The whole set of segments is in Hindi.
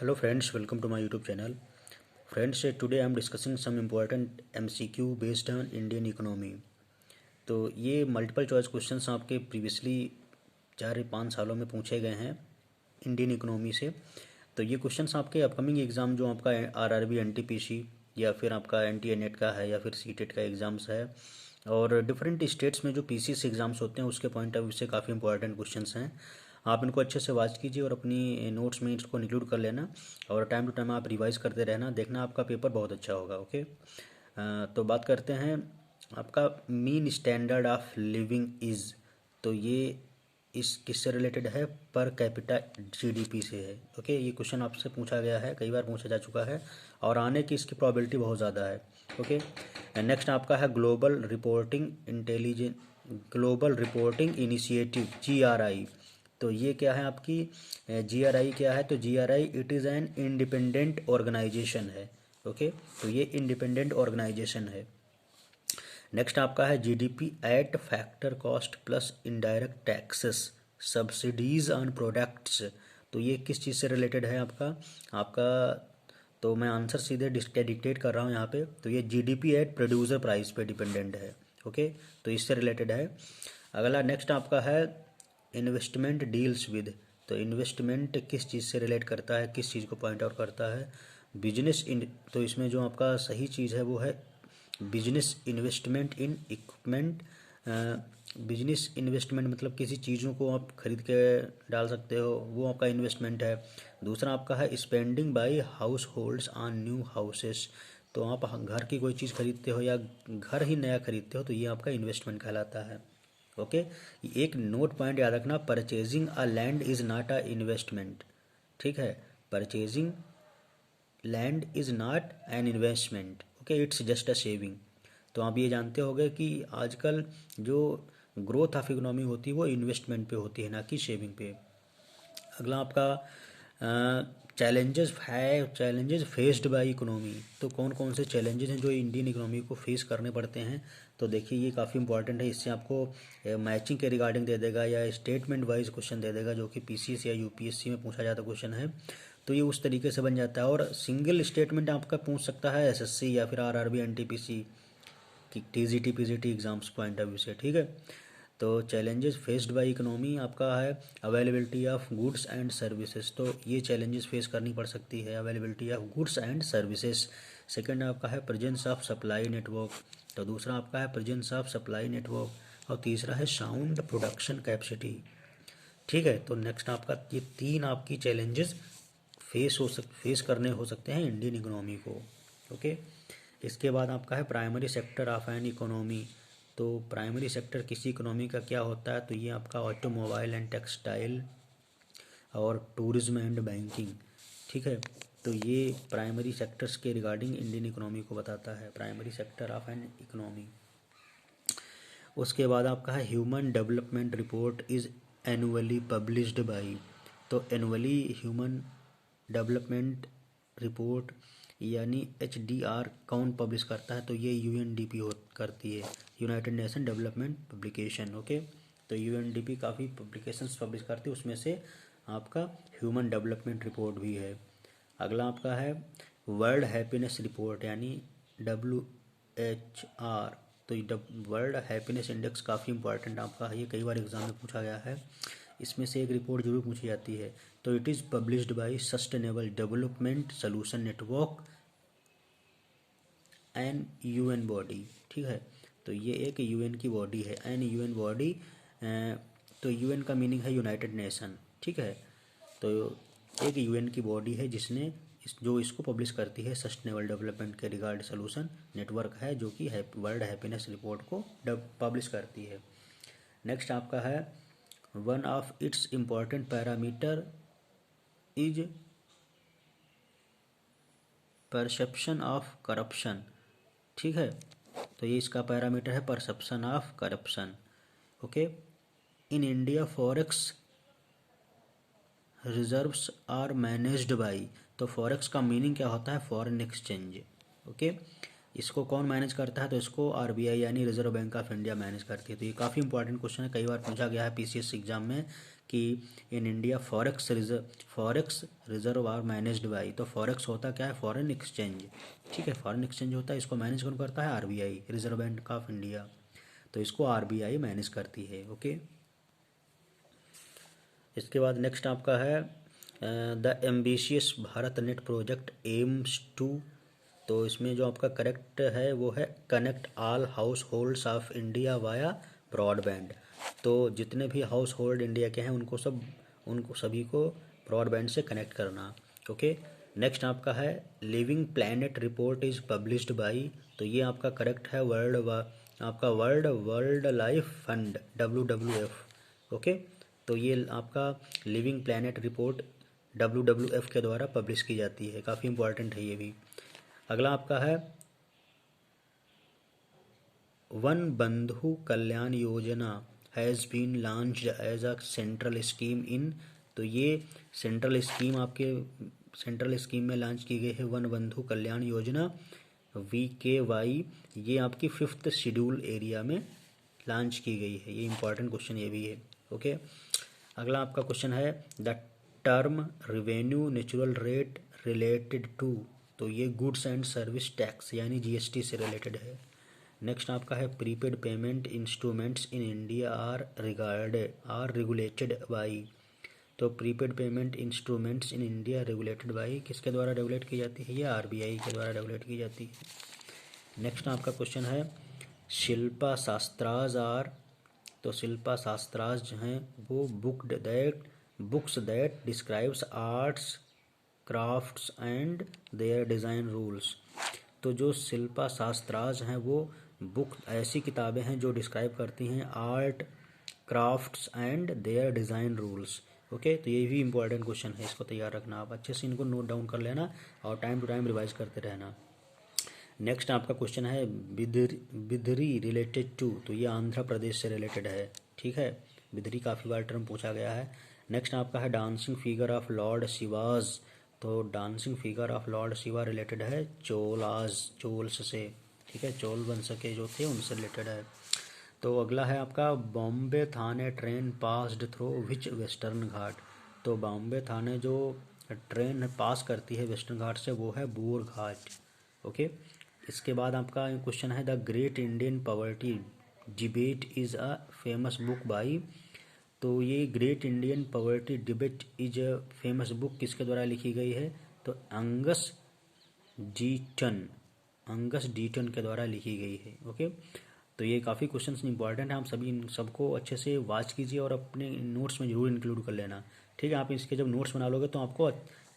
Hello friends, welcome to my YouTube channel. Friends, today I am discussing some important MCQ based on Indian economy. तो ये मल्टीपल चॉइस क्वेश्चंस आपके प्रीवियसली 4 या 5 सालों में पूछे गए हैं इंडियन इकोनॉमी से। तो ये क्वेश्चंस आपके अपकमिंग एग्ज़ाम जो आपका आरआरबी एनटीपीसी या फिर आपका एनटीए नेट का है या फिर सीटेट का एग्ज़ाम्स है और डिफरेंट स्टेट्स में जो पीसीएस एग्ज़ाम्स होते हैं उसके पॉइंट ऑफ व्यू से काफ़ी इंपॉर्टेंट क्वेश्चंस हैं। आप इनको अच्छे से वॉच कीजिए और अपनी नोट्स में इसको इंक्लूड कर लेना और टाइम टू टाइम आप रिवाइज करते रहना, देखना आपका पेपर बहुत अच्छा होगा। ओके, तो बात करते हैं आपका mean standard of living is. तो ये इस किससे रिलेटेड है? पर कैपिटा जीडीपी से है। ओके, ये क्वेश्चन आपसे पूछा गया है, कई बार पूछा जा चुका है और आने की इसकी प्रोबेबिलिटी बहुत ज़्यादा है। ओके, नेक्स्ट आपका है ग्लोबल रिपोर्टिंग इनिशिएटिव GRI। तो ये क्या है आपकी GRI क्या है? तो GRI it is an independent organization है। ओके, तो ये इंडिपेंडेंट ऑर्गेनाइजेशन है। नेक्स्ट आपका है GDP at factor cost plus indirect taxes subsidies on products. तो ये किस चीज़ से रिलेटेड है आपका तो मैं आंसर सीधे डिक्टेट कर रहा हूँ यहाँ पे। तो ये जीडीपी एट प्रोड्यूसर प्राइस पे डिपेंडेंट है। ओके, तो इससे रिलेटेड है। अगला नेक्स्ट आपका है इन्वेस्टमेंट डील्स विद। तो इन्वेस्टमेंट किस चीज़ से रिलेट करता है, किस चीज़ को पॉइंट आउट करता है? Business in. तो इसमें जो आपका सही चीज़ है वो है बिजनेस इन्वेस्टमेंट इन इक्विपमेंट। बिजनेस इन्वेस्टमेंट मतलब किसी चीज़ों को आप खरीद के डाल सकते हो, वो आपका इन्वेस्टमेंट है। दूसरा आपका है spending by households on new houses. तो आप घर की कोई चीज़ खरीदते हो या घर ही नया खरीदते हो तो ये आपका इन्वेस्टमेंट कहलाता है। ओके, एक नोट पॉइंट याद रखना, purchasing a land is not a investment. ठीक है, purchasing land is not an investment. Okay, it's just a saving. तो आप ये जानते होंगे कि आजकल जो ग्रोथ ऑफ इकोनॉमी होती है वो इन्वेस्टमेंट पे होती है, ना कि सेविंग पे। अगला आपका चैलेंजेस फेस्ड बाय इकोनॉमी। तो कौन कौन से चैलेंजेस हैं जो इंडियन इकोनॉमी को फेस करने पड़ते हैं? तो देखिए ये काफ़ी इंपॉर्टेंट है, इससे आपको मैचिंग के रिगार्डिंग दे देगा या स्टेटमेंट वाइज क्वेश्चन दे देगा, जो कि पीसीएस या यूपीएससी में पूछा जाता क्वेश्चन है। तो ये उस तरीके से बन जाता है और सिंगल स्टेटमेंट आपका पूछ सकता है एसएससी या फिर आरआरबी एनटीपीसी की TGT PGT exams point of view से। ठीक है, तो चैलेंजेस फेस्ड बाय इकोनॉमी आपका है availability of goods and services. तो ये चैलेंजेस फेस करनी पड़ सकती है, availability of goods and services. Second आपका है प्रेजेंस ऑफ सप्लाई नेटवर्क। तो दूसरा आपका है प्रेजेंस ऑफ सप्लाई नेटवर्क और तीसरा है साउंड प्रोडक्शन कैपेसिटी। ठीक है, तो नेक्स्ट आपका ये 3 आपकी चैलेंजेस फेस करने हो सकते हैं इंडियन इकोनॉमी को। ओके, इसके बाद आपका है primary sector of an economy. तो प्राइमरी सेक्टर किसी इकोनॉमी का क्या होता है? तो ये आपका ऑटोमोबाइल एंड टेक्सटाइल और टूरिज्म एंड बैंकिंग। ठीक है, तो ये प्राइमरी सेक्टर्स के रिगार्डिंग इंडियन इकोनॉमी को बताता है, primary sector of an economy. उसके बाद आपका है human development report is annually published by. तो एनुअली ह्यूमन डेवलपमेंट रिपोर्ट यानी HDR कौन पब्लिश करता है? तो ये UNDP करती है, United nation development publication. Okay, तो UNDP काफ़ी पब्लिकेशंस पब्लिश करती है, उसमें से आपका ह्यूमन डेवलपमेंट रिपोर्ट भी है। अगला आपका है वर्ल्ड हैप्पीनेस रिपोर्ट यानी WHR। तो वर्ल्ड हैप्पीनेस इंडेक्स काफ़ी इंपॉर्टेंट आपका है, ये कई बार एग्जाम में पूछा गया है, इसमें से एक रिपोर्ट जरूर पूछी जाती है। तो it is published by sustainable development solution network an UN body. ठीक है, तो ये एक UN की बॉडी है, एन UN बॉडी। तो UN का मीनिंग है यूनाइटेड नेशन। ठीक है, तो एक UN की बॉडी है जिसने जो इसको पब्लिश करती है, सस्टेनेबल डेवलपमेंट के रिगार्ड सोल्यूशन नेटवर्क है, जो कि वर्ल्ड हैप्पीनेस रिपोर्ट को पब्लिश करती है। नेक्स्ट आपका है one of its important parameter is perception of corruption. ठीक है, तो ये इसका पैरामीटर है perception of corruption. Okay, in India forex reserves are managed by. तो फॉरेक्स का मीनिंग क्या होता है? Foreign exchange. ओके, इसको कौन मैनेज करता है? तो इसको आरबीआई यानी reserve bank of India manage करती है। तो ये काफ़ी इंपॉर्टेंट क्वेश्चन है, कई बार पूछा गया है पीसीएस एग्जाम में कि in India forex reserve are managed by. तो फॉरेक्स होता क्या है? फॉरेन एक्सचेंज, ठीक है, फॉरेन एक्सचेंज होता है, इसको मैनेज कौन करता है? RBI, reserve bank of India. तो इसको आरबीआई मैनेज करती है। ओके, इसके बाद नेक्स्ट आपका है the ambitious Bharat net project aims to. तो इसमें जो आपका करेक्ट है वो है connect all households of India via broadband. तो जितने भी हाउस होल्ड इंडिया के हैं उनको सभी को ब्रॉडबैंड से कनेक्ट करना। ओके, नेक्स्ट आपका है living planet report is published by. तो ये आपका करेक्ट है world life fund WWF। Okay, तो ये आपका लिविंग प्लैनेट रिपोर्ट WWF के द्वारा पब्लिश की जाती है, काफ़ी इंपॉर्टेंट है ये भी। अगला आपका है one Bandhu Kalyan Yojana has been launched as a central scheme in. तो ये सेंट्रल स्कीम में लॉन्च की गई है वन बंधु कल्याण योजना VKY। ये आपकी 5th शेड्यूल एरिया में लॉन्च की गई है। ये इंपॉर्टेंट क्वेश्चन ये भी है। ओके, अगला आपका क्वेश्चन है the term revenue neutral rate related to. तो ये गुड्स एंड सर्विस टैक्स यानी GST से रिलेटेड है। नेक्स्ट आपका है prepaid payment instruments in India are regulated by. तो prepaid payment instruments in India regulated by किसके द्वारा रेगुलेट की जाती है? ये आरबीआई के द्वारा रेगुलेट की जाती है। नेक्स्ट आपका क्वेश्चन है शिल्पा शास्त्राज आर। तो शिल्पा शास्त्राज जो हैं वो books that describes arts crafts and their design rules. तो जो शिल्पा शास्त्राज हैं वो बुक ऐसी किताबें हैं जो डिस्क्राइब करती हैं art crafts and their design rules. Okay, तो ये भी इंपॉर्टेंट क्वेश्चन है, इसको तैयार रखना, आप अच्छे से इनको नोट डाउन कर लेना और टाइम टू टाइम रिवाइज करते रहना। नेक्स्ट आपका क्वेश्चन है बिदरी रिलेटेड टू। तो ये आंध्र प्रदेश से रिलेटेड है, ठीक है, बिदरी काफ़ी बार टर्म पूछा गया है। नेक्स्ट आपका है dancing figure of Lord Shiva's. तो dancing figure of Lord Shiva related है चोल्स से, ठीक है, चोल वंश के जो थे उनसे रिलेटेड है। तो अगला है आपका Bombay Thane train passed through which western Ghat. तो बॉम्बे थाने जो ट्रेन पास करती है वेस्टर्न घाट से वो है बोर घाट। ओके, इसके बाद आपका क्वेश्चन है the great Indian poverty debate is a famous book by. तो ये great Indian poverty debate is a famous book किसके द्वारा लिखी गई है? तो अंगस डीटन के द्वारा लिखी गई है। ओके, तो ये काफ़ी क्वेश्चंस इंपॉर्टेंट है, आप सभी इन सबको अच्छे से वॉच कीजिए और अपने नोट्स में ज़रूर इंक्लूड कर लेना, ठीक है। आप इसके जब नोट्स बना लोगे तो आपको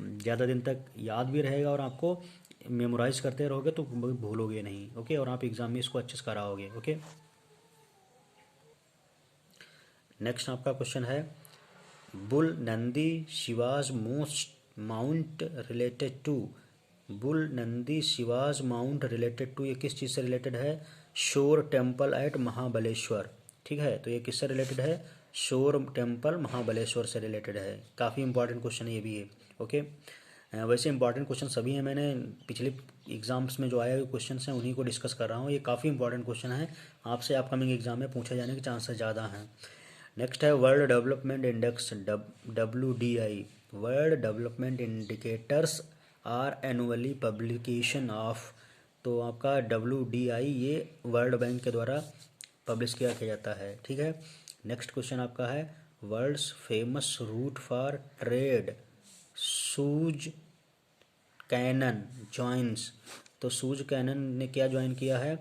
ज़्यादा दिन तक याद भी रहेगा और आपको मेमोराइज करते रहोगे तो भूलोगे नहीं। ओके, और आप एग्ज़ाम में इसको अच्छे से कराओगे। ओके, नेक्स्ट आपका क्वेश्चन है bull Nandi Shiva's most mount related to. Bull Nandi Shiva's mount related to ये किस चीज़ से रिलेटेड है? शोर टेम्पल एट महाबलेश्वर, ठीक है। तो ये किससे रिलेटेड है? शोर टेम्पल महाबलेश्वर से रिलेटेड है। काफ़ी इंपॉर्टेंट क्वेश्चन ये भी है। ओके, वैसे इंपॉर्टेंट क्वेश्चन सभी हैं, मैंने पिछले एग्जाम्स में जो आए हुए क्वेश्चन हैं उन्हीं को डिस्कस कर रहा हूँ। ये काफ़ी इंपॉर्टेंट क्वेश्चन है, आपसे अपकमिंग एग्जाम में पूछे जाने के चांसेस ज़्यादा हैं। नेक्स्ट है world development index WDI। World development indicators are annually publication of. तो आपका WDI ये वर्ल्ड बैंक के द्वारा पब्लिश किया जाता है, ठीक है। नेक्स्ट क्वेश्चन आपका है world's famous route for trade Suez canal joins. तो सूज कैनन ने क्या ज्वाइन किया है?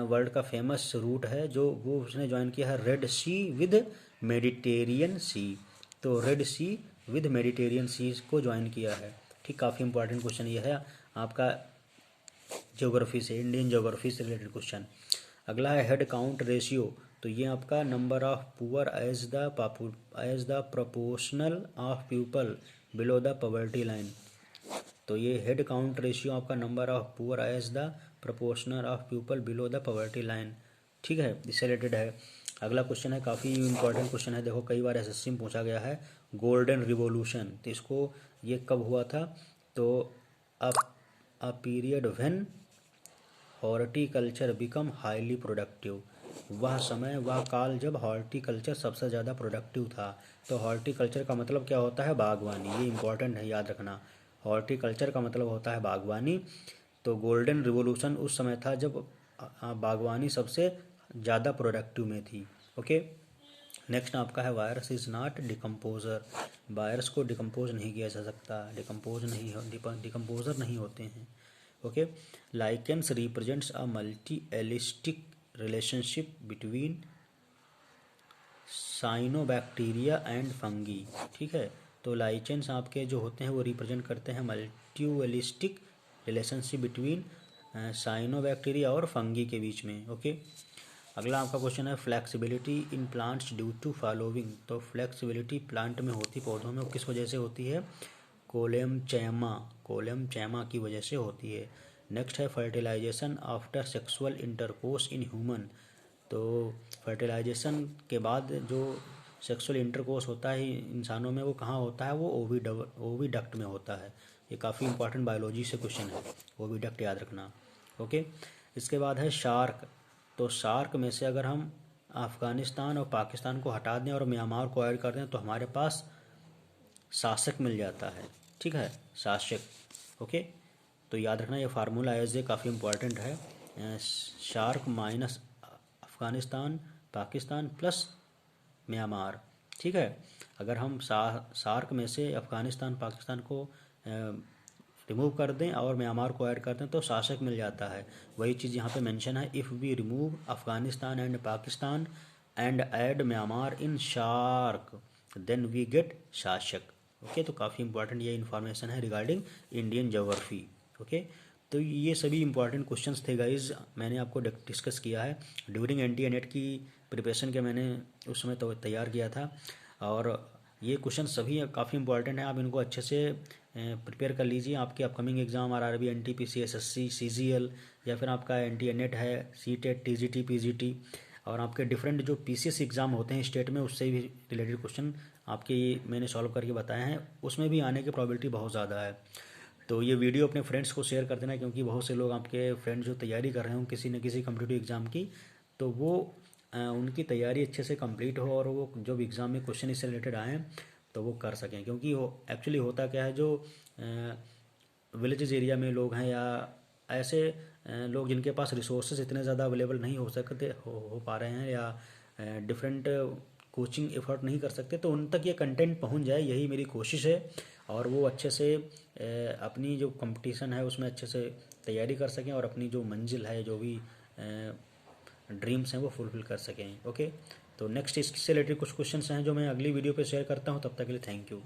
वर्ल्ड का फेमस रूट है जो वो उसने ज्वाइन किया है रेड सी विद मेडिटेरियन सी। तो रेड सी विद मेडिटेरियन सी को ज्वाइन किया है, ठीक। काफ़ी इंपॉर्टेंट क्वेश्चन ये है आपका ज्योग्राफी से, इंडियन ज्योग्राफी से रिलेटेड क्वेश्चन। अगला है हेड काउंट रेशियो। तो ये आपका number of poor as the proportional of people below the poverty line. तो ये हेड काउंट रेशियो आपका number of poor as the proportional of people below the poverty line, ठीक है, इससे रिलेटेड है। अगला क्वेश्चन है काफ़ी इंपॉर्टेंट क्वेश्चन है, देखो कई बार SSC में पूछा गया है गोल्डन रिवॉल्यूशन। तो इसको ये कब हुआ था? तो a period when horticulture become highly productive. वह समय, वह काल जब हॉर्टिकल्चर सबसे ज़्यादा प्रोडक्टिव था। तो हॉर्टिकल्चर का मतलब क्या होता है? बागवानी। ये इंपॉर्टेंट है, याद रखना। हॉर्टिकल्चर का मतलब होता है बागवानी। तो गोल्डन रिवॉल्यूशन उस समय था जब बागवानी सबसे ज़्यादा प्रोडक्टिव में थी। ओके, नेक्स्ट आपका है virus is not decomposer. Virus को डिकम्पोज नहीं किया जा सकता, डिकम्पोजर नहीं होते हैं। Okay, lichens represents a mutualistic relationship between cyanobacteria and fungi. ठीक है, तो लाइकेंस आपके जो होते हैं वो रिप्रेजेंट करते हैं मल्टीएलिस्टिक रिलेशनशिप बिटवीन साइनोबैक्टीरिया और फंगी के बीच में। ओके, अगला आपका क्वेश्चन है flexibility in plants due to following. तो फ्लेक्सिबिलिटी प्लांट में होती, पौधों में, किस वजह से होती है? कोलेम चैमा की वजह से होती है। नेक्स्ट है fertilization after sexual intercourse in human. तो फर्टिलाइजेशन के बाद जो सेक्सुअल इंटरकोर्स होता है इंसानों में, वो कहाँ होता है? वो ओविडक्ट में होता है। ये काफ़ी इंपॉर्टेंट बायोलॉजी से क्वेश्चन है, ओविडक्ट याद रखना। ओके, इसके बाद है शार्क। तो शार्क में से अगर हम अफ़गानिस्तान और पाकिस्तान को हटा दें और म्यांमार को ऐड कर दें तो हमारे पास शासक मिल जाता है। ठीक है, शासक। ओके, तो याद रखना ये फार्मूला एज ए काफ़ी इंपॉर्टेंट है। Shark minus Afghanistan, Pakistan plus Myanmar. ठीक है, अगर हम सार्क में से अफ़गानिस्तान, पाकिस्तान को रिमूव कर दें और म्यांमार को ऐड कर दें तो शासक मिल जाता है। वही चीज़ यहाँ पे मेंशन है, if we remove Afghanistan and Pakistan and add Myanmar in SAARC then we get SASEC. Okay, तो काफ़ी इंपॉर्टेंट ये इन्फॉर्मेशन है रिगार्डिंग इंडियन ज्योग्राफी। ओके, तो ये सभी इंपॉर्टेंट क्वेश्चंस थे गाइज, मैंने आपको डिस्कस किया है ड्यूरिंग NTA-NET की प्रिपरेशन के मैंने उस समय तो तैयार किया था। और ये क्वेश्चन सभी काफ़ी इंपॉर्टेंट हैं, आप इनको अच्छे से प्रिपेयर कर लीजिए। आपके upcoming exam RRB, NTPC, SSC, CGL या फिर आपका NTA-NET है, CTET, TGT, PGT और आपके डिफरेंट जो PCS एग्ज़ाम होते हैं स्टेट में, उससे भी रिलेटेड क्वेश्चन आपके ये मैंने सॉल्व करके बताए हैं, उसमें भी आने की प्रॉबिलिटी बहुत ज़्यादा है। तो ये वीडियो अपने फ्रेंड्स को शेयर कर देना, क्योंकि बहुत से लोग आपके फ्रेंड्स जो तैयारी कर रहे हों किसी न किसी कम्पिटिटिव एग्ज़ाम की, तो वो उनकी तैयारी अच्छे से कंप्लीट हो और वो जो भी एग्ज़ाम में क्वेश्चन इससे रिलेटेड आएँ तो वो कर सकें। क्योंकि वो एक्चुअली होता क्या है, जो विलेजेस एरिया में लोग हैं या ऐसे लोग जिनके पास रिसोर्सेज इतने ज़्यादा अवेलेबल नहीं हो सकते हो पा रहे हैं या डिफरेंट कोचिंग एफर्ट नहीं कर सकते, तो उन तक ये कंटेंट पहुंच जाए, यही मेरी कोशिश है। और वो अच्छे से अपनी जो कंपटीशन है उसमें अच्छे से तैयारी कर सकें और अपनी जो मंजिल है, जो भी ड्रीम्स हैं वो फुलफिल कर सकें। ओके, तो नेक्स्ट इससे रिलेटेड कुछ क्वेश्चंस हैं जो मैं अगली वीडियो पे शेयर करता हूँ। तब तक के लिए थैंक यू।